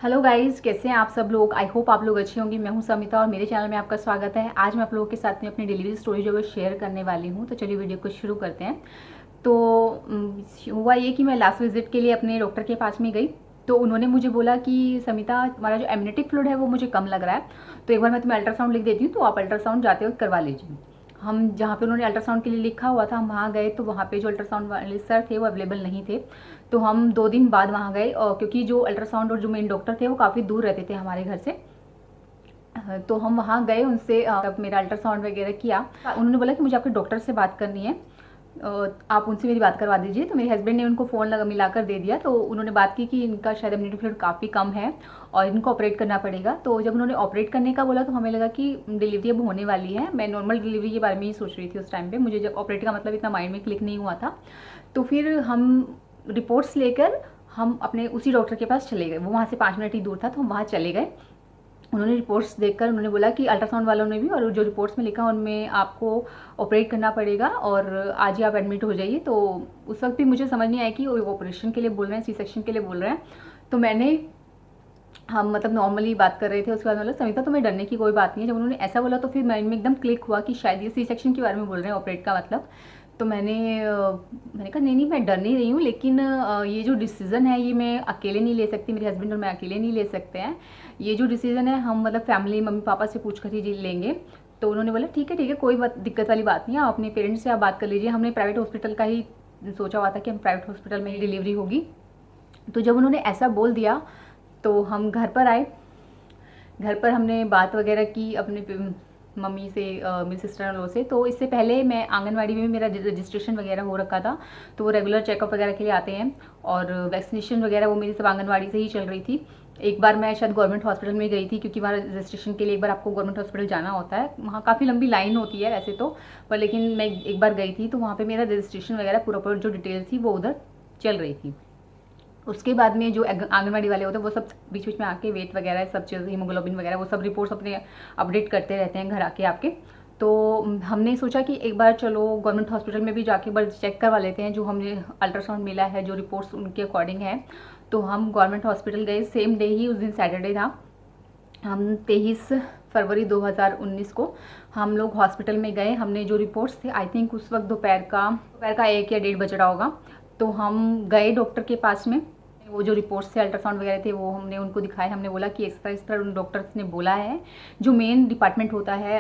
Hello guys, कैसे हैं आप सब लोग। आई होप आप लोग अच्छे होंगे। मैं हूं समिता और मेरे चैनल में आपका स्वागत है। आज मैं आप लोगों के साथ में अपनी डिलीवरी स्टोरी जो है शेयर करने वाली हूं। तो चलिए वीडियो को शुरू करते हैं। तो हुआ ये कि मैं लास्ट विजिट के लिए अपने डॉक्टर के पास में गई। तो उन्होंने मुझे बोला कि समिता, तुम्हारा जो एमनेटिक फ्लूइड है वो मुझे कम लग रहा है, तो एक बार मैं तुम्हें अल्ट्रासाउंड लिख देती हूँ, तो आप अल्ट्रासाउंड जाते वक्त करवा लीजिए। हम जहाँ पे उन्होंने अल्ट्रासाउंड के लिए लिखा हुआ था हम वहाँ गए, तो वहाँ पे जो अल्ट्रासाउंड वाले सर थे वो अवेलेबल नहीं थे। तो हम 2 दिन बाद वहाँ गए, और क्योंकि जो अल्ट्रासाउंड और जो मेन डॉक्टर थे वो काफ़ी दूर रहते थे हमारे घर से। तो हम वहाँ गए, उनसे तब मेरा अल्ट्रासाउंड वगैरह किया। उन्होंने बोला कि मुझे आपके डॉक्टर से बात करनी है, आप उनसे मेरी बात करवा दीजिए। तो मेरे हस्बैंड ने उनको फ़ोन लगा मिलाकर दे दिया। तो उन्होंने बात की कि इनका शायद इम्यूनिटी फ्लूइड काफ़ी कम है और इनको ऑपरेट करना पड़ेगा। तो जब उन्होंने ऑपरेट करने का बोला तो हमें लगा कि डिलीवरी अब होने वाली है। मैं नॉर्मल डिलीवरी के बारे में ही सोच रही थी उस टाइम पे, मुझे जब ऑपरेट का मतलब इतना माइंड में क्लिक नहीं हुआ था। तो फिर हम रिपोर्ट्स लेकर हम अपने उसी डॉक्टर के पास चले गए। वो वहाँ से 5 मिनट ही दूर था, तो हम वहाँ चले गए। उन्होंने रिपोर्ट्स देखकर उन्होंने बोला कि अल्ट्रासाउंड वालों ने भी, और जो रिपोर्ट्स में लिखा उनमें आपको ऑपरेट करना पड़ेगा और आज ही आप एडमिट हो जाइए। तो उस वक्त भी मुझे समझ नहीं आया कि वो ऑपरेशन के लिए बोल रहे हैं, सी सेक्शन के लिए बोल रहे हैं। तो हम मतलब नॉर्मली बात कर रहे थे। उसके बाद मतलब समिता, तुम्हें डरने की कोई बात नहीं है। जब उन्होंने ऐसा बोला तो फिर माइंड में एकदम क्लिक हुआ कि शायद ये सी सेक्शन के बारे में बोल रहे हैं, ऑपरेट का मतलब। तो मैंने कहा नहीं नहीं, मैं डर नहीं रही हूँ, लेकिन ये जो डिसीज़न है ये मैं अकेले नहीं ले सकती, मेरे हस्बैंड और मैं अकेले नहीं ले सकते हैं। ये जो डिसीज़न है हम मतलब फैमिली, मम्मी पापा से पूछ कर ही लेंगे। तो उन्होंने बोला ठीक है कोई बात, दिक्कत वाली बात नहीं है, आप अपने पेरेंट्स से आप बात कर लीजिए। हमने प्राइवेट हॉस्पिटल का ही सोचा हुआ था कि हम प्राइवेट हॉस्पिटल में ही डिलीवरी होगी। तो जब उन्होंने ऐसा बोल दिया तो हम घर पर आए। घर पर हमने बात वगैरह की अपने मम्मी से, मेरी सिस्टर इन लॉ से। तो इससे पहले मैं आंगनवाड़ी में भी मेरा रजिस्ट्रेशन वगैरह हो रखा था, तो वो रेगुलर चेकअप वगैरह के लिए आते हैं। और वैक्सीनेशन वगैरह वो मेरी सब आंगनवाड़ी से ही चल रही थी। एक बार मैं शायद गवर्नमेंट हॉस्पिटल में गई थी, क्योंकि वहाँ रजिस्ट्रेशन के लिए एक बार आपको गवर्नमेंट हॉस्पिटल जाना होता है। वहाँ काफ़ी लंबी लाइन होती है वैसे तो, पर लेकिन मैं एक बार गई थी, तो वहाँ पर मेरा रजिस्ट्रेशन वगैरह पूरा जो डिटेल थी वो उधर चल रही थी। उसके बाद में जो आंगनवाड़ी वाले होते हैं वो सब बीच बीच में आके वेट वगैरह सब चीज़, हीमोग्लोबिन वगैरह वो सब रिपोर्ट्स अपने अपडेट करते रहते हैं घर आके आपके। तो हमने सोचा कि एक बार चलो गवर्नमेंट हॉस्पिटल में भी जाके एक बार चेक करवा लेते हैं, जो हमने अल्ट्रासाउंड मिला है, जो रिपोर्ट्स उनके अकॉर्डिंग है। तो हम गवर्नमेंट हॉस्पिटल गए सेम डे ही, उस दिन सैटरडे था। हम 23 फरवरी 2019 को हम लोग हॉस्पिटल में गए। हमने जो रिपोर्ट्स थे, आई थिंक उस वक्त दोपहर का 1 या 1:30 बज रहा होगा। तो हम गए डॉक्टर के पास में, वो जो रिपोर्ट्स थे अल्ट्रासाउंड वगैरह थे वो हमने उनको दिखाए। हमने बोला कि इस तरह उन डॉक्टर्स ने बोला है। जो मेन डिपार्टमेंट होता है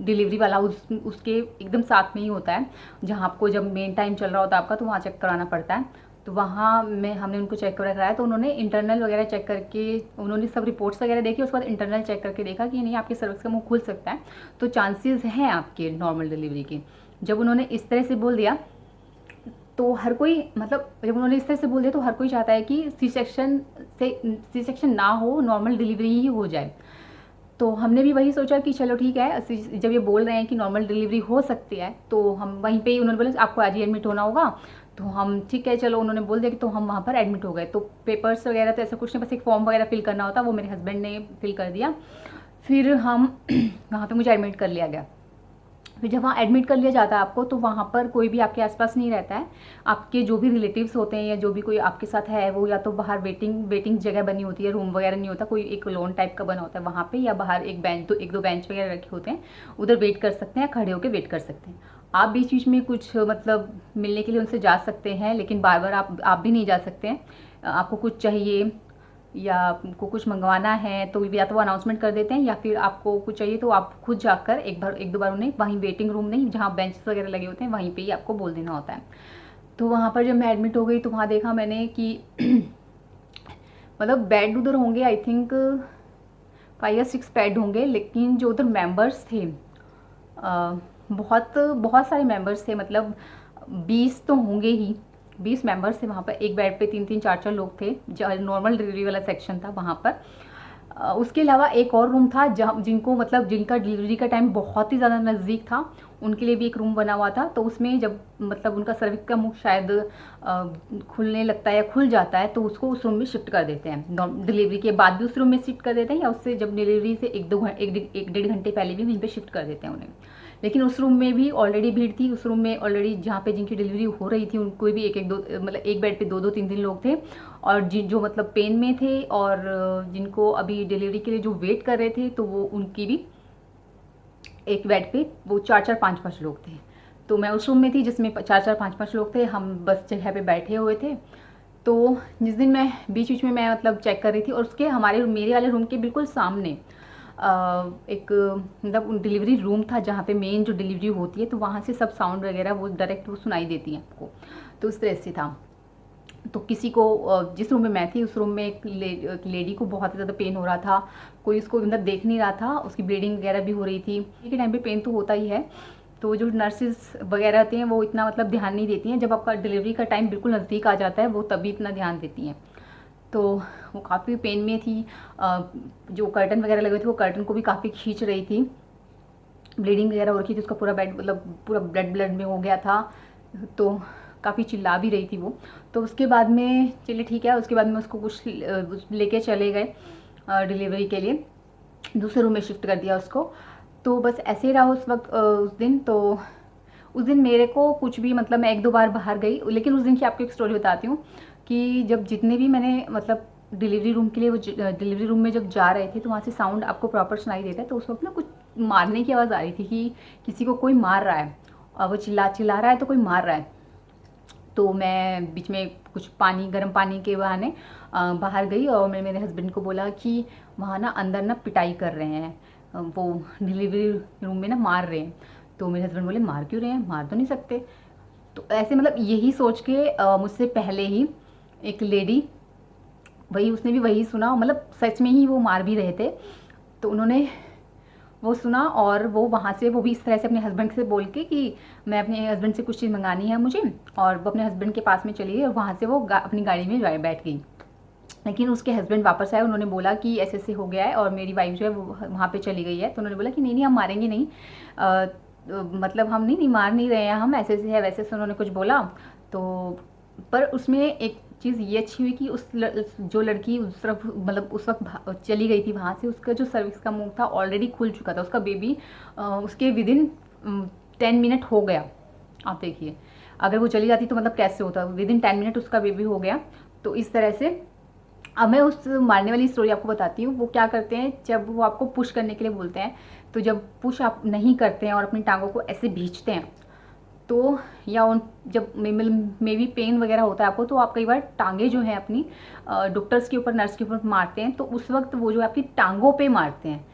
डिलीवरी वाला, उसके एकदम साथ में ही होता है, जहाँ आपको जब मेन टाइम चल रहा होता है आपका, तो वहाँ चेक कराना पड़ता है। तो वहाँ में हमने उनको चेक वगैरह कराया। तो उन्होंने इंटरनल वगैरह चेक करके, उन्होंने सब रिपोर्ट्स वगैरह देखी। उसके बाद इंटरनल चेक करके देखा कि नहीं, आपके सर्विक्स का मुंह खुल सकता है, तो चांसेस हैं आपके नॉर्मल डिलीवरी के। जब उन्होंने इस तरह से बोल दिया तो हर कोई, मतलब जब उन्होंने इस तरह से बोल दिया तो हर कोई चाहता है कि सी सेक्शन ना हो, नॉर्मल डिलीवरी ही हो जाए। तो हमने भी वही सोचा कि चलो ठीक है, जब ये बोल रहे हैं कि नॉर्मल डिलीवरी हो सकती है, तो हम वहीं पे ही, उन्होंने बोला आपको आज ही एडमिट होना होगा। तो हम ठीक है चलो, उन्होंने बोल दिया कि, तो हम वहाँ पर एडमिट हो गए। तो पेपर्स वगैरह तो ऐसा कुछ नहीं, बस एक फॉर्म वगैरह फिल करना होता, वो मेरे हस्बैंड ने फिल कर दिया। फिर हम वहाँ पर मुझे एडमिट कर लिया गया। फिर जब वहाँ एडमिट कर लिया जाता है आपको, तो वहाँ पर कोई भी आपके आसपास नहीं रहता है। आपके जो भी रिलेटिव्स होते हैं या जो भी कोई आपके साथ है, वो या तो बाहर वेटिंग जगह बनी होती है, रूम वगैरह नहीं होता, कोई एक लॉन टाइप का बना होता है वहाँ पे, या बाहर एक दो बेंच वगैरह रखे होते हैं, उधर वेट कर सकते हैं, खड़े होकर वेट कर सकते हैं। आप बीच बीच में कुछ मतलब मिलने के लिए उनसे जा सकते हैं, लेकिन बार बार आप भी नहीं जा सकते हैं। आपको कुछ चाहिए या आपको कुछ मंगवाना है तो या तो वो अनाउंसमेंट कर देते हैं, या फिर आपको कुछ चाहिए तो आप खुद जाकर एक दो बार उन्हें वहीं, वेटिंग रूम नहीं जहाँ बेंचेस वगैरह लगे होते हैं, वहीं पे ही आपको बोल देना होता है। तो वहाँ पर जब मैं एडमिट हो गई तो वहाँ देखा मैंने कि मतलब बेड उधर होंगे आई थिंक 5 या 6 बेड होंगे, लेकिन जो उधर मेंबर्स थे बहुत बहुत सारे मेंबर्स थे, मतलब 20 तो होंगे ही, 20 मेंबर्स थे वहाँ पर। एक बेड पे 3-3 4-4 लोग थे, जो नॉर्मल डिलीवरी वाला सेक्शन था वहाँ पर। उसके अलावा एक और रूम था जहाँ जिनको मतलब जिनका डिलीवरी का टाइम बहुत ही ज़्यादा नज़दीक था, उनके लिए भी एक रूम बना हुआ था। तो उसमें जब मतलब उनका सर्विक्स का मुंह शायद खुलने लगता है या खुल जाता है, तो उसको उस रूम में शिफ्ट कर देते हैं। डिलीवरी के बाद भी उस रूम में शिफ्ट कर देते हैं, या उससे जब डिलीवरी से 1-1.5 घंटे पहले भी वहीं पे शिफ्ट कर देते हैं उन्हें। लेकिन उस रूम में भी ऑलरेडी भीड़ थी। उस रूम में ऑलरेडी जहाँ पे जिनकी डिलीवरी हो रही थी, उनको भी एक बेड पे 2-2 3-3 लोग थे। और जो मतलब पेन में थे और जिनको अभी डिलीवरी के लिए जो वेट कर रहे थे, तो वो उनकी भी एक बेड पे वो 4-4 5-5 लोग थे। तो मैं उस रूम में थी जिसमें 4-4 5-5 लोग थे। हम बस जगह पे बैठे हुए थे। तो जिस दिन मैं बीच बीच में मैं मतलब चेक कर रही थी, और उसके हमारे मेरे वाले रूम के बिल्कुल सामने एक मतलब डिलीवरी रूम था जहाँ पे मेन जो डिलीवरी होती है, तो वहाँ से सब साउंड वगैरह वो डायरेक्ट वो सुनाई देती हैं आपको। तो उस तरह से था। तो किसी को जिस रूम में मैं थी उस रूम में एक लेडी को बहुत ज़्यादा पेन हो रहा था। कोई उसको मतलब देख नहीं रहा था, उसकी ब्लीडिंग वगैरह भी हो रही थी। के टाइम पे पेन तो होता ही है, तो जो नर्सेज वगैरह होती हैं वो इतना मतलब ध्यान नहीं देती हैं। जब आपका डिलीवरी का टाइम बिल्कुल नज़दीक आ जाता है वो तभी इतना ध्यान देती हैं। तो वो काफ़ी पेन में थी। जो कर्टन वगैरह लगे थे वो कर्टन को भी काफ़ी खींच रही थी। ब्लीडिंग वगैरह हो रखी थी, उसका पूरा बेड मतलब पूरा ब्लड में हो गया था। तो काफ़ी चिल्ला भी रही थी वो। तो उसके बाद में चलिए ठीक है, उसके बाद में उसको कुछ लेके चले गए डिलीवरी के लिए, दूसरे रूम में शिफ्ट कर दिया उसको। तो बस ऐसे ही रहा उस वक्त उस दिन। तो उस दिन मेरे को कुछ भी मतलब मैं 1-2 बार बाहर गई, लेकिन उस दिन की आपको एक स्टोरी बताती हूँ कि जब जितने भी मैंने मतलब डिलीवरी रूम के लिए वो डिलीवरी रूम में जब जा रहे थे, तो वहाँ से साउंड आपको प्रॉपर सुनाई देता है। तो उस वक्त ना कुछ मारने की आवाज़ आ रही थी कि किसी को कोई मार रहा है, और वो चिल्ला रहा है तो कोई मार रहा है। तो मैं बीच में कुछ पानी, गर्म पानी के बहाने बाहर गई, और मैंने मेरे हस्बैंड को बोला कि वहाँ ना अंदर ना पिटाई कर रहे हैं, वो डिलीवरी रूम में ना मार रहे हैं। तो मेरे हस्बैंड बोले मार क्यों रहे हैं, मार तो नहीं सकते। तो ऐसे मतलब यही सोच के मुझसे पहले ही एक लेडी, वही उसने भी वही सुना, मतलब सच में ही वो मार भी रहे थे। तो उन्होंने वो सुना, और वो वहाँ से वो भी इस तरह से अपने हस्बैंड से बोल के कि मैं अपने हस्बैंड से कुछ चीज़ मंगानी है मुझे, और वो अपने हस्बैंड के पास में चली गई, और वहाँ से वो अपनी गाड़ी में बैठ गई। लेकिन उसके हस्बैंड वापस आए, उन्होंने बोला कि ऐसे ऐसे हो गया है और मेरी वाइफ जो है वो वहाँ पे चली गई है। तो उन्होंने बोला कि नहीं नहीं हम मारेंगे नहीं, मतलब हम नहीं मार नहीं रहे हैं, हम ऐसे ऐसे है वैसे से उन्होंने कुछ बोला। तो पर उसमें एक चीज़ ये अच्छी हुई कि जो लड़की उस तरफ मतलब उस वक्त चली गई थी वहाँ से, उसका जो सर्विक्स का मुंह था ऑलरेडी खुल चुका था, उसका बेबी उसके विदिन 10 मिनट हो गया। आप देखिए अगर वो चली जाती तो मतलब कैसे होता, विदिन 10 मिनट उसका बेबी हो गया। तो इस तरह से अब मैं उस मारने वाली स्टोरी आपको बताती हूँ। वो क्या करते हैं, जब वो आपको पुश करने के लिए बोलते हैं, तो जब पुश आप नहीं करते हैं और अपनी टांगों को ऐसे भींचते हैं, तो या उन जब मे भी पेन वगैरह होता है आपको, तो आप कई बार टांगे जो हैं अपनी डॉक्टर्स के ऊपर, नर्स के ऊपर मारते हैं, तो उस वक्त वो जो आपकी टांगों पे मारते हैं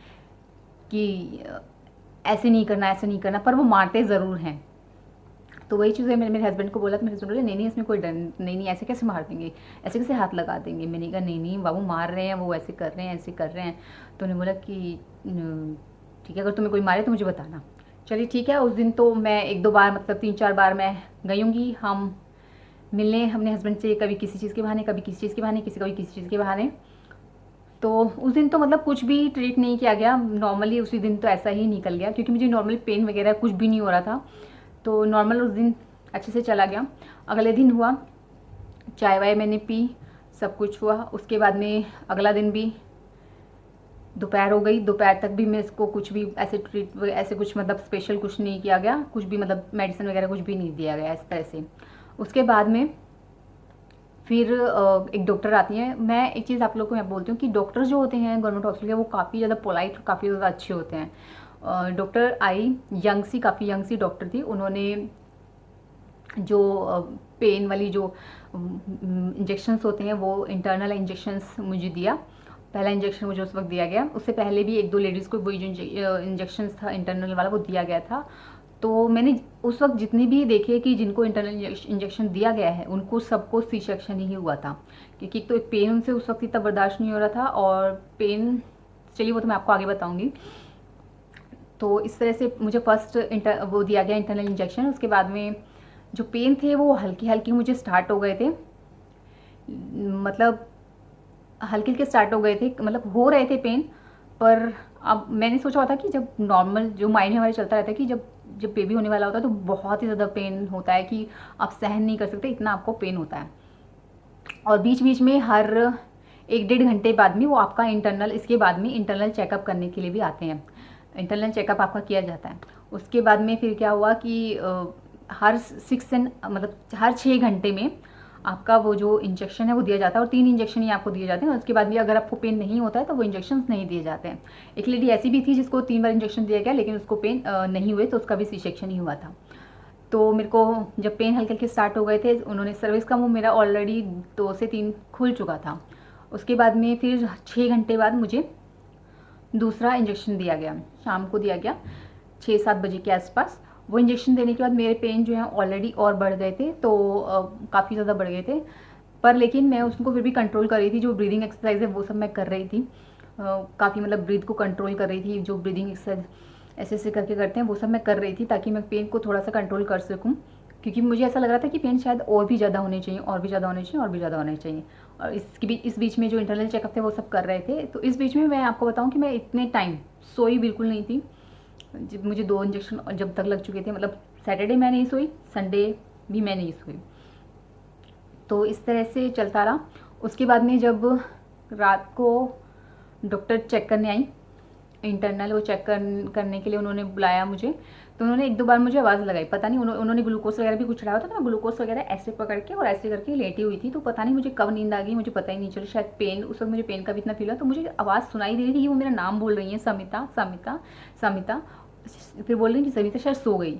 कि ऐसे नहीं करना ऐसे नहीं करना, पर वो मारते ज़रूर हैं। तो वही चीज़ है, मैंने मेरे हस्बैंड को बोला, तो मेरे हस्बैंड बोले नहीं नहीं इसमें कोई डर नहीं, नहीं ऐसे कैसे मार देंगे, ऐसे कैसे हाथ लगा देंगे। मैंने कहा नहीं नहीं बाबू मार रहे हैं, वो ऐसे कर रहे हैं ऐसे कर रहे हैं। तो उन्होंने बोला कि ठीक है अगर तुम्हें कोई मारे तो मुझे बताना। चलिए ठीक है। उस दिन तो मैं 1-2 बार मतलब 3-4 बार मैं गई होंगी हम मिलने अपने हस्बैंड से, कभी किसी चीज़ के बहाने, कभी किसी चीज़ के बहाने, कभी किसी चीज़ के बहाने। तो उस दिन तो मतलब कुछ भी ट्रीट नहीं किया गया, नॉर्मली उसी दिन तो ऐसा ही निकल गया, क्योंकि मुझे नॉर्मली पेन वगैरह कुछ भी नहीं हो रहा था। तो नॉर्मल उस दिन अच्छे से चला गया। अगले दिन हुआ, चाय वाय मैंने पी, सब कुछ हुआ। उसके बाद में अगला दिन भी दोपहर हो गई, दोपहर तक भी मैं इसको कुछ भी ऐसे कुछ मतलब स्पेशल कुछ नहीं किया गया, कुछ भी मतलब मेडिसिन वगैरह कुछ भी नहीं दिया गया इस तरह से। उसके बाद में फिर एक डॉक्टर आती हैं। मैं एक चीज़ आप लोगों को मैं बोलती हूँ कि डॉक्टर जो होते हैं गवर्नमेंट हॉस्पिटल के, वो काफ़ी ज़्यादा पोलाइट, काफ़ी ज़्यादा अच्छे होते हैं। डॉक्टर आई, काफ़ी यंग सी डॉक्टर थी। उन्होंने जो पेन वाली जो इंजेक्शंस होते हैं वो इंटरनल इंजेक्शंस मुझे दिया। पहला इंजेक्शन मुझे उस वक्त दिया गया, उससे पहले भी 1-2 लेडीज़ को वही जो इंजेक्शंस था इंटरनल वाला वो दिया गया था। तो मैंने उस वक्त जितने भी देखे कि जिनको इंटरनल इंजेक्शन दिया गया है उनको सबको सी सेक्शन ही हुआ था, क्योंकि तो एक पेन उनसे उस वक्त इतना बर्दाश्त नहीं हो रहा था। और पेन चलिए वो तो मैं आपको आगे बताऊँगी। तो इस तरह से मुझे फर्स्ट वो दिया गया इंटरनल इंजेक्शन। उसके बाद में जो पेन थे वो हल्के हल्के मुझे स्टार्ट हो गए थे, मतलब हल्के हल्के स्टार्ट हो गए थे, मतलब हो रहे थे पेन। पर अब मैंने सोचा था कि जब नॉर्मल जो माइंड में हमारे चलता रहता है कि जब बेबी होने वाला होता है तो बहुत ही ज़्यादा पेन होता है कि आप सहन नहीं कर सकते, इतना आपको पेन होता है। और बीच बीच में हर 1-1.5 घंटे बाद में वो आपका इंटरनल, इसके बाद में इंटरनल चेकअप करने के लिए भी आते हैं, इंटरनल चेकअप आपका किया जाता है। उसके बाद में फिर क्या हुआ कि हर 6 घंटे में आपका वो जो इंजेक्शन है वो दिया जाता है, और 3 इंजेक्शन ही आपको दिए जाते हैं। उसके बाद भी अगर आपको पेन नहीं होता है तो वो इंजेक्शन नहीं दिए जाते हैं। एक लेडी ऐसी भी थी जिसको 3 बार इंजेक्शन दिया गया लेकिन उसको पेन नहीं हुए, तो उसका भी सी सेक्शन ही हुआ था। तो मेरे को जब पेन हल्के हल्के स्टार्ट हो गए थे, उन्होंने सर्विस का वो मेरा ऑलरेडी 2 से 3 खुल चुका था। उसके बाद में फिर 6 घंटे बाद मुझे दूसरा इंजेक्शन दिया गया, शाम को दिया गया 6-7 बजे के आसपास। वो इंजेक्शन देने के बाद मेरे पेन जो है ऑलरेडी और बढ़ गए थे, तो काफ़ी ज़्यादा बढ़ गए थे, पर लेकिन मैं उसको फिर भी कंट्रोल कर रही थी। जो ब्रीदिंग एक्सरसाइज है वो सब मैं कर रही थी, काफ़ी मतलब ब्रीथ को कंट्रोल कर रही थी। जो ब्रीदिंग एक्सरसाइज ऐसे ऐसे करके करते हैं वो सब मैं कर रही थी, ताकि मैं पेन को थोड़ा सा कंट्रोल कर सकूँ, क्योंकि मुझे ऐसा लग रहा था कि पेन शायद और भी ज़्यादा होने चाहिए, और भी ज़्यादा होने चाहिए, और भी ज़्यादा होने चाहिए। और इस बीच में जो इंटरनल चेकअप थे वो सब कर रहे थे। तो इस बीच में मैं आपको बताऊँ कि मैं इतने टाइम सोई बिल्कुल नहीं थी। जब मुझे 2 इंजेक्शन जब तक लग चुके थे, मतलब सैटरडे मैं नहीं सोई, संडे भी मैं नहीं सोई, तो इस तरह से चलता रहा। उसके बाद में जब रात को डॉक्टर चेक करने आई, इंटरनल वो चेक करने के लिए उन्होंने बुलाया मुझे, तो उन्होंने 1-2 बार मुझे आवाज़ लगाई। पता नहीं उन्होंने ग्लूकोज वगैरह भी कुछ चढ़ाया था, तो मैं ग्लूकोज वगैरह ऐसे पकड़ के और ऐसे करके लेटी हुई थी। तो पता नहीं मुझे कब नींद आ गई, मुझे पता ही नहीं चला। शायद पेन, उस वक्त मुझे पेन का भी इतना फील हुआ, तो मुझे आवाज़ सुनाई दे रही थी कि वो मेरा नाम बोल रही है, समिता समिता समिता। फिर बोल रही थी समिता शायद सो गई।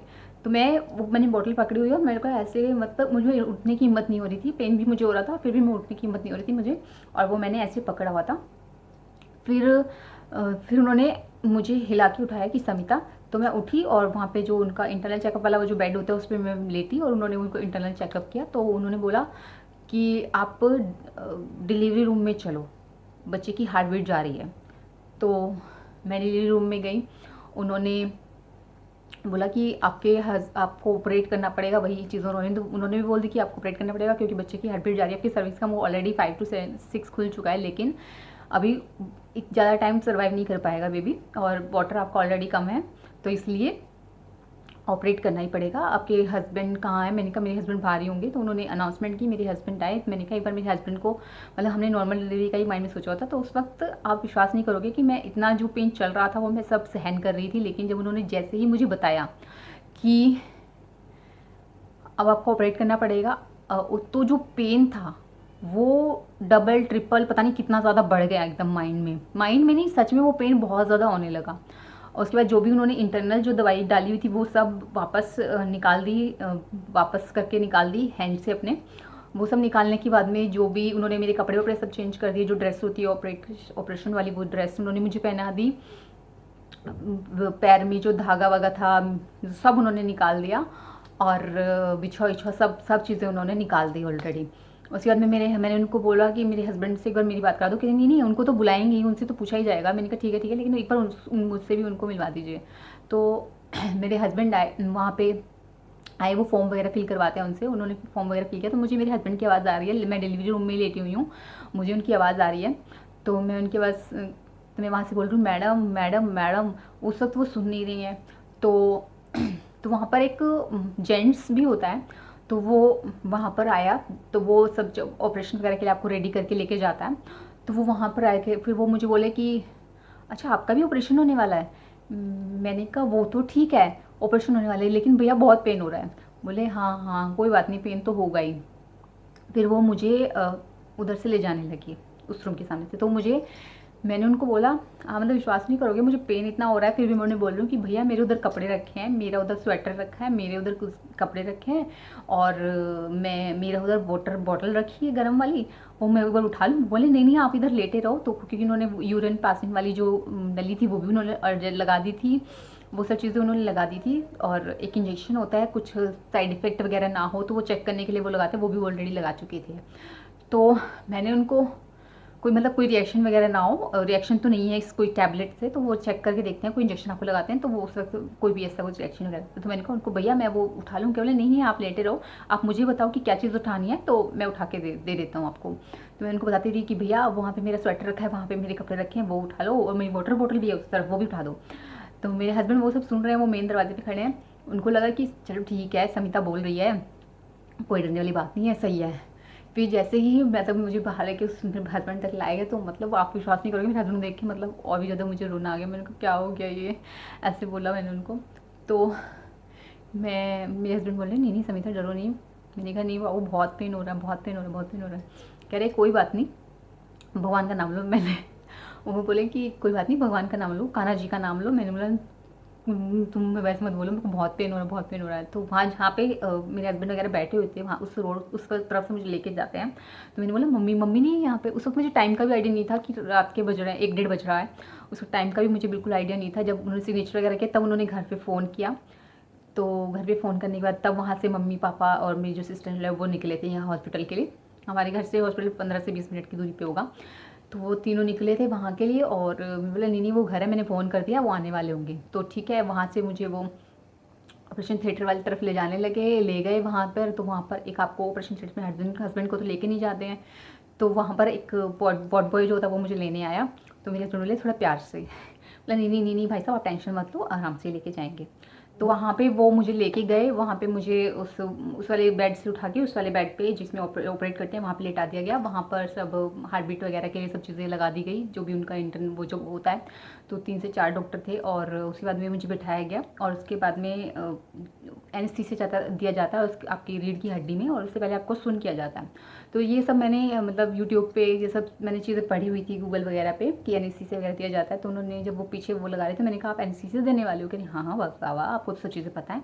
तो मैंने बॉटल पकड़ी हुई और मेरे को ऐसे, मतलब मुझे उठने की हिम्मत नहीं हो रही थी, पेन भी मुझे हो रहा था, फिर भी मैं उठने की हिम्मत नहीं हो रही थी मुझे, और वो मैंने ऐसे पकड़ा हुआ था। फिर उन्होंने मुझे हिला के उठाया कि समिता, तो मैं उठी और वहाँ पे जो उनका इंटरनल चेकअप वाला वो जो बेड होता है उस पर मैं लेटी, और उन्होंने उनको इंटरनल चेकअप किया। तो उन्होंने बोला कि आप डिलीवरी रूम में चलो, बच्चे की हार्ट बीट जा रही है। तो मैं डिलीवरी रूम में गई। उन्होंने बोला कि आपको ऑपरेट करना पड़ेगा, वही चीज़ उन्होंने भी बोल दी कि आपको ऑपरेट करना पड़ेगा, क्योंकि बच्चे की हार्ट बीट जा रही है। आपकी सर्विस का वो ऑलरेडी 5 से 6 खुल चुका है, लेकिन अभी ज़्यादा टाइम सर्वाइव नहीं कर पाएगा बेबी, और वाटर आपका ऑलरेडी कम है, तो इसलिए ऑपरेट करना ही पड़ेगा। आपके हस्बैंड कहाँ है? मैंने कहा मेरे हस्बैंड बाहर ही होंगे। तो उन्होंने अनाउंसमेंट की, मेरे हस्बैंड आए। मैंने कहा एक बार मेरे हस्बैंड को, मतलब हमने नॉर्मल डिलीवरी का ही माइंड में सोचा था, तो उस वक्त आप विश्वास नहीं करोगे कि मैं इतना जो पेन चल रहा था वो मैं सब सहन कर रही थी। लेकिन जब उन्होंने जैसे ही मुझे बताया कि अब आपको ऑपरेट करना पड़ेगा, तो जो पेन था वो डबल ट्रिपल पता नहीं कितना ज़्यादा बढ़ गया एकदम माइंड में नहीं, सच में वो पेन बहुत ज़्यादा होने लगा। और उसके बाद जो भी उन्होंने इंटरनल जो दवाई डाली हुई थी वो सब वापस निकाल दी, वापस करके निकाल दी हैंड से अपने। वो सब निकालने के बाद में जो भी उन्होंने मेरे कपड़े वपड़े सब चेंज कर दिए, जो ड्रेस होती है ऑपरेशन वाली वो ड्रेस उन्होंने मुझे पहना दी। पैर में जो धागा वागा था सब उन्होंने निकाल दिया, और बिछा बिछा सब चीज़ें उन्होंने निकाल दी ऑलरेडी। उसके बाद में मैंने उनको बोला कि मेरे हस्बैंड से एक बार मेरी बात करा दो। कि नहीं उनको तो बुलाएंगे ही, उनसे तो पूछा ही जाएगा। मैंने कहा ठीक है, लेकिन एक बार मुझसे भी उनको मिलवा दीजिए। तो मेरे हस्बैंड आए, वहाँ पे आए, वो फॉर्म वगैरह फिल करवाते हैं उनसे। उन्होंने फॉर्म वगैरह फिल किया, तो मुझे मेरे हस्बैंड की आवाज़ आ रही है। मैं डिलीवरी रूम में ही लेटी हुई हूँ, मुझे उनकी आवाज़ आ रही है। तो मैं उनकी आवाज़, तो मैं वहाँ से बोल रही हूँ मैडम मैडम मैडम। उस वक्त वो सुन नहीं रही हैं। तो वहाँ पर एक जेंट्स भी होता है, तो वो वहाँ पर आया। तो वो सब जो ऑपरेशन वगैरह के लिए आपको रेडी करके लेके जाता है, तो वो वहाँ पर आए थे। फिर वो मुझे बोले कि अच्छा आपका भी ऑपरेशन होने वाला है। मैंने कहा वो तो ठीक है ऑपरेशन होने वाला है, लेकिन भैया बहुत पेन हो रहा है। बोले हाँ हाँ कोई बात नहीं, पेन तो होगा ही। फिर वो मुझे उधर से ले जाने लगी उस रूम के सामने से। तो मैंने उनको बोला मतलब विश्वास नहीं करोगे, मुझे पेन इतना हो रहा है, फिर भी मैं उन्हें बोल रही हूँ कि भैया मेरे उधर कपड़े रखे हैं, मेरा उधर स्वेटर रखा है, मेरे उधर कुछ कपड़े रखे हैं, और मेरा उधर वाटर बॉटल रखी है गर्म वाली, वो मैं एक बार उठा लूँ। बोले नहीं आप इधर लेटे रहो। तो क्योंकि उन्होंने यूरिन पासिंग वाली जो नली थी वो भी उन्होंने लगा दी थी, वो सब चीज़ें उन्होंने लगा दी थी। और एक इंजेक्शन होता है, कुछ साइड इफ़ेक्ट वगैरह ना हो तो वो चेक करने के लिए वो लगाते हैं, वो भी ऑलरेडी लगा चुके थे। तो मैंने उनको कोई रिएक्शन वगैरह ना हो, रिएक्शन तो नहीं है इस कोई टैबलेट से, तो वो चेक करके देखते हैं, कोई इंजेक्शन आपको लगाते हैं तो वो उस वक्त कोई भी ऐसा कुछ रिएक्शन वगैरह। तो मैंने कहा उनको भैया मैं वो उठा लूँ क्या? बोले नहीं आप लेटे रहो, आप मुझे बताओ कि क्या चीज़ उठानी है तो मैं उठा के दे देता हूँ आपको। तो मैं उनको बताती थी कि भैया वहाँ पर मेरा स्वेटर रखा है, वहाँ पर मेरे कपड़े रखे हैं, वो उठा लो, और मेरी वाटर बॉटल भी है उस तरफ, वो भी उठा दो। तो मेरे हस्बैंड वो सब सुन रहे हैं, वो मेन दरवाजे पर खड़े हैं। उनको लगा कि चलो ठीक है समिता बोल रही है, कोई डरने वाली बात नहीं है, सही है। फिर जैसे ही मतलब मुझे बाहर लेके उस हस्बैंड तक लाए गए, तो मतलब आप विश्वास नहीं करोगे, मेरे हस्बैंड देख के मतलब और भी ज़्यादा मुझे रोना आ गया। मैंने कहा क्या हो गया ये, ऐसे बोला मैंने उनको। तो मेरे हस्बैंड बोले नहीं समिता डरो नहीं, मैंने कहा नहीं वो बहुत पेन हो रहा है, बहुत पेन हो रहा है, बहुत पेन हो रहा है। कह रहे कोई बात नहीं, भगवान का नाम लो। मैंने वो बोले कि कोई बात नहीं, भगवान का नाम लो, कान्हा जी का नाम लो। मैंने बोला तुम वैसे मत बोलो, मेरे को बहुत पेन हो रहा है, बहुत पेन हो रहा है। तो वहाँ जहाँ पे मेरे हस्बैंड वगैरह बैठे हुए थे, वहाँ उस रोड उस तरफ से मुझे लेके जाते हैं। तो मैंने बोला मम्मी मम्मी नहीं है यहाँ पे। उस वक्त मुझे टाइम का भी आइडिया नहीं था कि रात के बज रहे हैं, 1-1:30 बज रहा है। उस वक्त टाइम का भी मुझे बिल्कुल आइडिया नहीं था। जब उन्होंने सिग्नेचर वगैरह किया तब उन्होंने घर पर फ़ोन किया। तो घर पे फ़ोन करने के बाद तब वहाँ से मम्मी पापा और मेरी जो सिस्टर है वो निकले थे यहाँ हॉस्पिटल के लिए। हमारे घर से हॉस्पिटल 15 से 20 मिनट की दूरी पे होगा। तो वो तीनों निकले थे वहाँ के लिए और बोला नहीं वो घर है, मैंने फ़ोन कर दिया, वो आने वाले होंगे। तो ठीक है, वहाँ से मुझे वो ऑपरेशन थिएटर वाली तरफ ले जाने लगे, ले गए वहाँ पर। तो वहाँ पर एक आपको ऑपरेशन थिएटर में हस्बैंड को तो लेके नहीं जाते हैं, तो वहाँ पर एक वार्ड बॉय जो होता है वो मुझे लेने आया। तो मेरे हस्बैंड बोले थोड़ा प्यार से, बोला नहीं भाई साहब आप टेंशन मत लो, आराम से लेके जाएंगे। तो वहाँ पे वो मुझे लेके गए। वहाँ पे मुझे उस वाले बेड से उठा के उस वाले बेड पे जिसमें ऑपरेट करते हैं वहाँ पे लेटा दिया गया। वहाँ पर सब हार्ट बीट वगैरह के लिए सब चीज़ें लगा दी गई, जो भी उनका इंटर्न वो जो होता है। तो 3 से 4 डॉक्टर थे और उसके बाद में मुझे बिठाया गया और उसके बाद में एनेस्थीसिया दिया जाता है आपकी रीढ़ की हड्डी में, और उससे पहले आपको सुन किया जाता है। तो ये सब मैंने मतलब यूट्यूब पे ये सब मैंने चीज़ें पढ़ी हुई थी गूगल वगैरह पे कि एनेस्थीसिया वगैरह दिया जाता है। तो उन्होंने जब वो पीछे वो लगा रहे थे, मैंने कहा आप एनेस्थीसिया देने वाले हो? कि हाँ बाबा आपको तो सब चीज़ें पता है।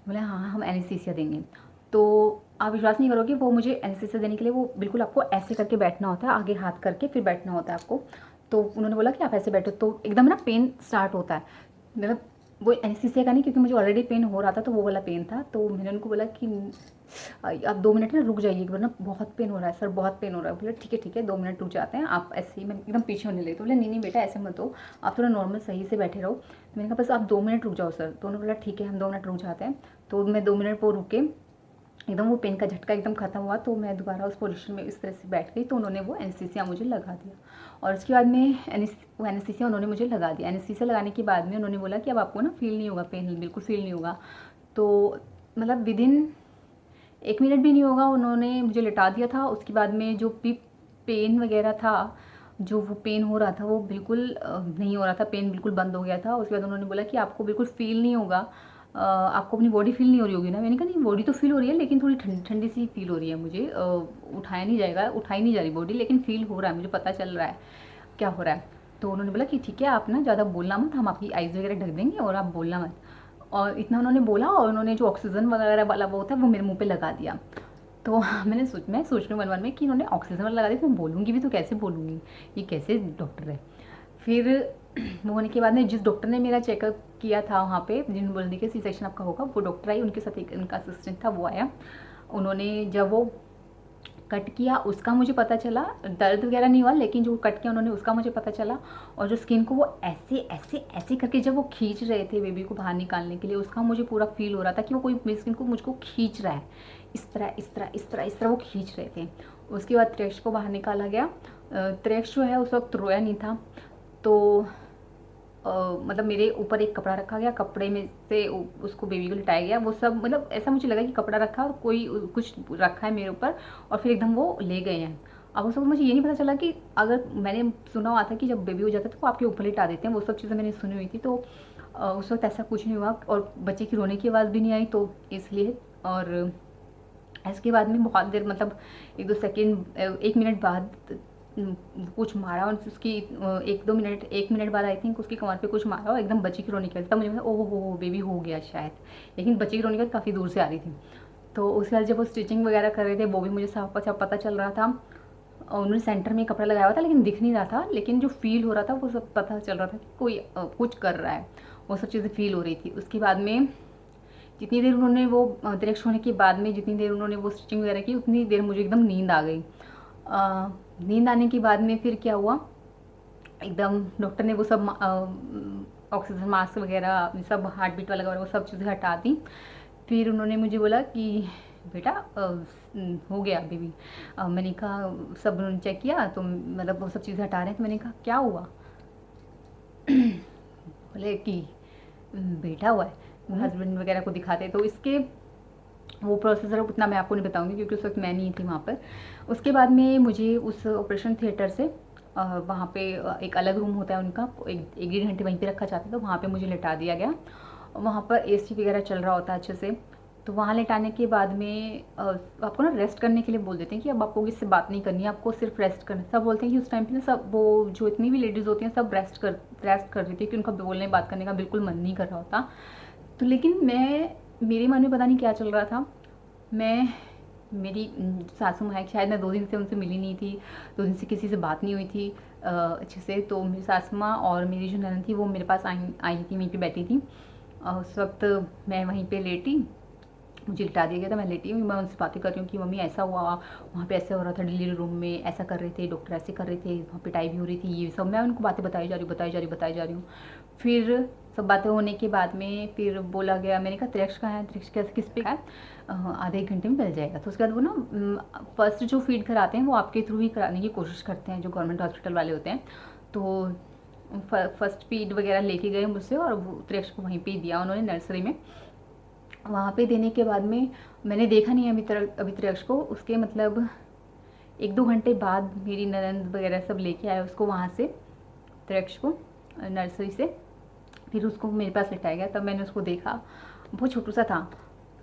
बोले हाँ हम एनेस्थीसिया देंगे। तो आप विश्वास नहीं करोगे, वो मुझे एनेस्थीसिया देने के लिए वो बिल्कुल आपको ऐसे करके बैठना होता है, आगे हाथ करके फिर बैठना होता है आपको। तो उन्होंने बोला कि आप ऐसे बैठो, तो एकदम ना पेन स्टार्ट होता है। मतलब वो एनेस्थीसिया का नहीं, क्योंकि मुझे ऑलरेडी पेन हो रहा था तो वो वाला पेन था। तो मैंने उनको बोला कि आप 2 मिनट ना रुक जाइए, वरना बहुत पेन हो रहा है सर, बहुत पेन हो रहा है। बोले ठीक है 2 मिनट रुक जाते हैं, आप ऐसे ही। मैं एकदम पीछे होने लगी तो बोले नहीं बेटा ऐसे मत हो, आप थोड़ा नॉर्मल सही से बैठे रहो। तो मैंने कहा बस आप 2 मिनट रुक जाओ सर। तो उन्होंने बोला ठीक है हम 2 मिनट रुक जाते हैं। तो मैं 2 मिनट वो रुके, एकदम वो पेन का झटका एकदम ख़त्म हुआ। तो मैं दोबारा उस पोजीशन में इस तरह से बैठ गई। तो उन्होंने वो एनेस्थीसिया मुझे लगा दिया और उसके बाद में वो एनेस्थीसिया उन्होंने मुझे लगा दिया। एनेस्थीसिया लगाने के बाद में उन्होंने बोला कि अब आपको ना फील नहीं होगा, पेन बिल्कुल फील नहीं होगा। तो मतलब विदिन 1 मिनट भी नहीं होगा उन्होंने मुझे लिटा दिया था। उसके बाद में जो भी पेन वगैरह था, जो वो पेन हो रहा था वो बिल्कुल नहीं हो रहा था, पेन बिल्कुल बंद हो गया था। उसके बाद उन्होंने बोला कि आपको बिल्कुल फील नहीं होगा, आपको अपनी बॉडी फील नहीं हो रही होगी ना? मैंने कहा नहीं बॉडी तो फील हो रही है लेकिन थोड़ी ठंडी ठंडी सी फील हो रही है मुझे, उठाया नहीं जाएगा, उठाई नहीं जा रही बॉडी, लेकिन फील हो रहा है, मुझे पता चल रहा है क्या हो रहा है। तो उन्होंने बोला कि ठीक है आप ना ज़्यादा बोलना मत, हम आपकी आइज़ वगैरह ढक देंगे और आप बोलना मत। और इतना उन्होंने बोला और उन्होंने जो ऑक्सीजन वगैरह वाला वो था वो मेरे मुँह पे लगा दिया। तो मैं सोच रही हूँ मन में कि इन्होंने ऑक्सीजन वाला लगा दिया तो मैं बोलूँगी भी तो कैसे बोलूँगी, ये कैसे डॉक्टर है। फिर वो होने के बाद में जिस डॉक्टर ने मेरा चेकअप किया था वहाँ पे, जिन्होंने बोल दी कि सी सेक्शन आपका होगा, वो डॉक्टर आई, उनके साथ एक उनका असिस्टेंट था वो आया। उन्होंने जब वो कट किया उसका मुझे पता चला, दर्द वगैरह नहीं हुआ लेकिन जो कट किया उन्होंने उसका मुझे पता चला। और जो स्किन को वो ऐसे ऐसे ऐसे करके जब वो खींच रहे थे बेबी को बाहर निकालने के लिए, उसका मुझे पूरा फील हो रहा था कि वो कोई मेरी स्किन को मुझको खींच रहा है, इस तरह इस तरह इस तरह इस तरह वो खींच रहे थे। उसके बाद त्रेक्ष को बाहर निकाला गया। त्रेक्ष जो है उस वक्त रोया नहीं था। तो मतलब मेरे ऊपर एक कपड़ा रखा गया, कपड़े में से उसको बेबी को लिटाया गया। वो सब मतलब ऐसा मुझे लगा कि कपड़ा रखा और कोई कुछ रखा है मेरे ऊपर, और फिर एकदम वो ले गए हैं। अब उस वक्त मुझे ये नहीं पता चला कि अगर मैंने सुना हुआ था कि जब बेबी हो जाता है तो वो आपके ऊपर लिटा देते हैं, वो सब चीज़ें मैंने सुनी हुई थी। तो उस वक्त ऐसा कुछ नहीं हुआ और बच्चे की रोने की आवाज़ भी नहीं आई, तो इसलिए। और इसके बाद में बहुत देर मतलब 1-2 सेकेंड 1 मिनट बाद कुछ मारा और उसकी 1 मिनट बाद आई थिंक उसकी कमर पे कुछ मारा और एकदम बच्ची की रोने की, तब मुझे लगा ओह हो बेबी हो गया शायद, लेकिन बच्ची की रोने की काफ़ी दूर से आ रही थी। तो उसके बाद जब वो स्टिचिंग वगैरह कर रहे थे वो भी मुझे साफ पता चल रहा था। और उन्होंने सेंटर में कपड़ा लगाया हुआ था लेकिन दिख नहीं रहा था, लेकिन जो फील हो रहा था वो सब पता चल रहा था कि कोई कुछ कर रहा है, वो सब चीज़ें फील हो रही थी। उसके बाद में जितनी देर उन्होंने वो डायरेक्ट होने के बाद में जितनी देर उन्होंने वो स्टिचिंग वगैरह की उतनी देर मुझे एकदम नींद आ गई। नींद आने के बाद में फिर क्या हुआ, एकदम डॉक्टर ने वो सब ऑक्सीजन मास्क वगैरह सब हार्ट बीट वाला वगैरह वो सब चीज़ें हटा दी। फिर उन्होंने मुझे बोला कि बेटा हो गया बेबी। मैंने कहा सब उन्होंने चेक किया तो मतलब वो सब चीज़ें हटा रहे हैं। तो मैंने कहा क्या हुआ? बोले कि बेटा हुआ है, हस्बैंड वगैरह को दिखाते। तो इसके वो प्रोसेस है उतना मैं आपको नहीं बताऊंगी क्योंकि उस वक्त मैं नहीं थी वहाँ पर। उसके बाद में मुझे उस ऑपरेशन थिएटर से वहाँ पे एक अलग रूम होता है उनका, 1-1.5 घंटे वहीं पे रखा जाता है, तो वहाँ पे मुझे लिटा दिया गया। वहाँ पर एसी वगैरह चल रहा होता है अच्छे से, तो वहाँ लेटाने के बाद में आपको ना रेस्ट करने के लिए बोल देते हैं कि अब आपको किससे बात नहीं करनी है, आपको सिर्फ रेस्ट करना है। सब बोलते हैं कि उस टाइम पे ना सब वो जो इतनी भी लेडीज़ होती हैं सब रेस्ट कर रही थी, कि उनका बोलने बात करने का बिल्कुल मन नहीं कर रहा होता। तो लेकिन मेरे मन में पता नहीं क्या चल रहा था। मेरी सासू माँ शायद मैं 2 दिन से उनसे मिली नहीं थी, 2 दिन से किसी से बात नहीं हुई थी अच्छे से। तो मेरी सासू माँ और मेरी जो ननद थी वो मेरे पास आई थी, वहीं पे बैठी थी। उस वक्त मैं वहीं पे लेटी, मुझे लिटा दिया गया था, मैं लेटी हुई, मैं उनसे बातें कर रही हूँ कि मम्मी ऐसा हुआ, वहाँ पे ऐसा हो रहा था, डिलीवरी रूम में ऐसा कर रहे थे, डॉक्टर ऐसे कर रहे थे, वहाँ पिटाई भी हो रही थी, ये सब मैं उनको बातें बताई जा रही हूँ। फिर सब बातें होने के बाद में फिर बोला गया, मैंने कहा त्रियक्ष कहाँ है, त्रियक्ष कैसे किस पे है, आधे 1 घंटे में मिल जाएगा। तो उसके बाद वो ना फर्स्ट जो फीड कराते हैं वो आपके थ्रू ही कराने की कोशिश करते हैं, जो गवर्नमेंट हॉस्पिटल वाले होते हैं। तो फर्स्ट फीड वगैरह लेके गए मुझसे और वो त्रियक्ष को वहीं पे दिया उन्होंने नर्सरी में। वहाँ पे देने के बाद में मैंने देखा नहीं अभी त्रियक्ष को, उसके मतलब 1-2 घंटे बाद मेरी ननद वगैरह सब लेके आए उसको वहाँ से, त्रियक्ष को नर्सरी से। फिर उसको मेरे पास लेटाया गया, तब मैंने उसको देखा, बहुत छोटू सा था।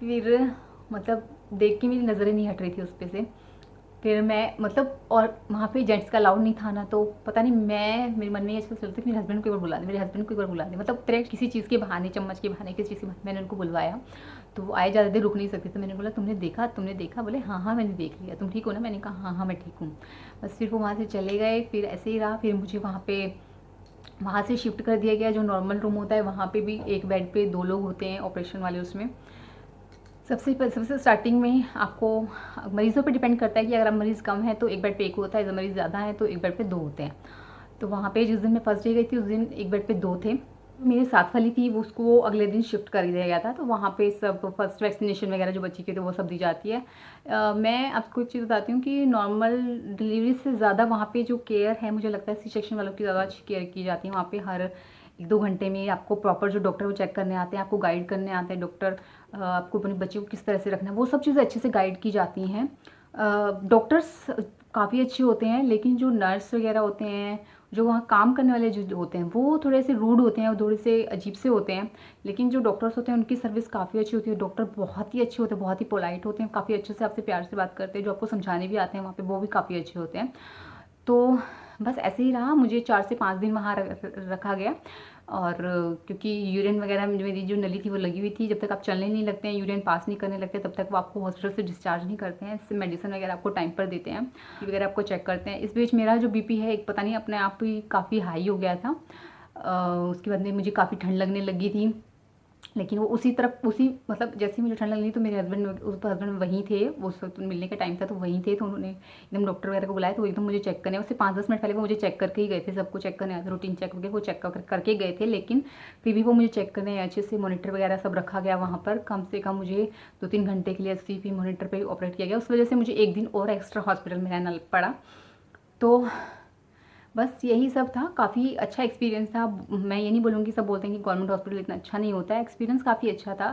फिर मतलब देख के मेरी नज़रें नहीं हट रही थी उस पर से। फिर मैं मतलब, और वहाँ पे जेंट्स का अलाउड नहीं था ना, तो पता नहीं मेरे मन में ये चलता कि मेरे हस्बैंड को एक बार बुला दे, मेरे हस्बैंड को एक बार बुला दे, मतलब तरह किसी चीज़ के बहाने, चम्मच के बहाने, किसी चीज़ के बहाने मैंने उनको बुलवाया। तो वो आए ज़्यादा देर रुक नहीं सकते, तो मैंने बोला तुमने देखा? बोले हाँ मैंने देख लिया, तुम ठीक हो ना? मैंने कहा हाँ मैं ठीक हूँ। बस फिर वो वहाँ से चले गए, फिर ऐसे ही रहा। फिर मुझे वहाँ से शिफ्ट कर दिया गया, जो नॉर्मल रूम होता है वहाँ पे भी एक बेड पे 2 लोग होते हैं ऑपरेशन वाले। उसमें सबसे स्टार्टिंग में आपको मरीज़ों पे डिपेंड करता है कि अगर आप मरीज़ कम है तो एक बेड पे 1 होता है, अगर मरीज़ ज़्यादा है तो एक बेड पे 2 होते हैं। तो वहाँ पे जिस दिन मैं फर्स्ट डे गई थी उस दिन एक बेड पे 2 थे। मेरे साथ वाली थी वो, उसको अगले दिन शिफ्ट कर दिया गया था। तो वहाँ पे सब फर्स्ट वैक्सीनेशन वगैरह जो बच्ची के थे वो सब दी जाती है। मैं आपको एक चीज़ बताती हूँ कि नॉर्मल डिलीवरी से ज़्यादा वहाँ पे जो केयर है, मुझे लगता है सी सेक्शन वालों की ज़्यादा अच्छी केयर की जाती है। वहाँ पे हर 1-2 घंटे में आपको प्रॉपर जो डॉक्टर वो चेक करने आते हैं, आपको गाइड करने आते हैं डॉक्टर, आपको अपने बच्चे को किस तरह से रखना है, वो सब चीज़ें अच्छे से गाइड की जाती हैं। डॉक्टर्स काफ़ी अच्छे होते हैं, लेकिन जो नर्स वगैरह होते हैं, जो वहाँ काम करने वाले जो होते हैं, वो थोड़े से रूड होते हैं और थोड़े से अजीब से होते हैं। लेकिन जो डॉक्टर्स होते हैं उनकी सर्विस काफ़ी अच्छी होती है। डॉक्टर बहुत ही अच्छे होते हैं, बहुत ही पोलाइट होते हैं, काफ़ी अच्छे से आपसे प्यार से बात करते हैं। जो आपको समझाने भी आते हैं वहाँ पे, वो भी काफ़ी अच्छे होते हैं। तो बस ऐसे ही रहा, मुझे 4 से 5 दिन वहाँ रखा गया। और क्योंकि यूरिन वगैरह मेरी जो नली थी वो लगी हुई थी, जब तक आप चलने नहीं लगते हैं, यूरिन पास नहीं करने लगते, तब तक वो आपको हॉस्पिटल से डिस्चार्ज नहीं करते हैं। इससे मेडिसिन वगैरह आपको टाइम पर देते हैं, वगैरह आपको चेक करते हैं। इस बीच मेरा जो बीपी है एक पता नहीं अपने आप ही काफ़ी हाई हो गया था। उसके बाद में मुझे काफ़ी ठंड लगने लगी थी, लेकिन वो उसी मतलब जैसे ही मुझे ठंड लगी तो मेरे हस्बैंड वहीं थे, वो उस वक्त मिलने का टाइम था तो वहीं थे। तो उन्होंने एकदम डॉक्टर वगैरह को बुलाया, तो एकदम मुझे चेक करने, उससे 5-10 मिनट पहले वो मुझे चेक करके ही गए थे, सबको चेक करने आए थे, रूटीन चेक वगैरह वो चेक करके गए थे। लेकिन फिर भी वो मुझे चेक करने अच्छे से, मॉनिटर वगैरह सब रखा गया वहाँ पर। कम से कम मुझे 2-3 घंटे के लिए CP मॉनिटर पर ऑपरेट किया गया। उस वजह से मुझे 1 दिन और एक्स्ट्रा हॉस्पिटल में रहना पड़ा। तो बस यही सब था, काफ़ी अच्छा एक्सपीरियंस था। मैं ये नहीं बोलूँगी, सब बोलते हैं कि गवर्नमेंट हॉस्पिटल इतना अच्छा नहीं होता है, एक्सपीरियंस काफ़ी अच्छा था।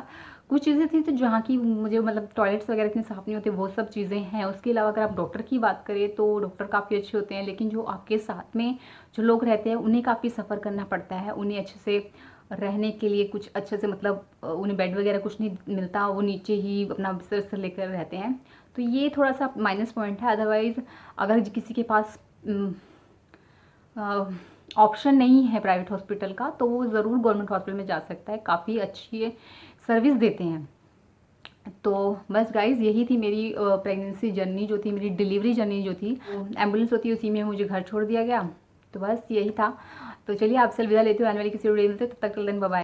कुछ चीज़ें थी तो जहाँ की मुझे मतलब टॉयलेट्स वगैरह इतने साफ़ नहीं होते, वो सब चीज़ें हैं। उसके अलावा अगर आप डॉक्टर की बात करें तो डॉक्टर काफ़ी अच्छे होते हैं, लेकिन जो आपके साथ में जो लोग रहते हैं उन्हें काफ़ी सफ़र करना पड़ता है। उन्हें अच्छे से रहने के लिए कुछ अच्छे से, मतलब उन्हें बेड वगैरह कुछ नहीं मिलता, वो नीचे ही अपना बिस्तर लेकर रहते हैं। तो ये थोड़ा सा माइनस पॉइंट है। अदरवाइज़ अगर किसी के पास ऑप्शन नहीं है प्राइवेट हॉस्पिटल का, तो वो ज़रूर गवर्नमेंट हॉस्पिटल में जा सकता है, काफ़ी अच्छी सर्विस देते हैं। तो बस गाइज़ यही थी मेरी प्रेगनेंसी जर्नी जो थी, मेरी डिलीवरी जर्नी जो थी। एम्बुलेंस होती है उसी में मुझे घर छोड़ दिया गया। तो बस यही था। तो चलिए आपसे अलविदा लेते हुए आने वाली किसी वीडियो में, तब तक बाय बाय।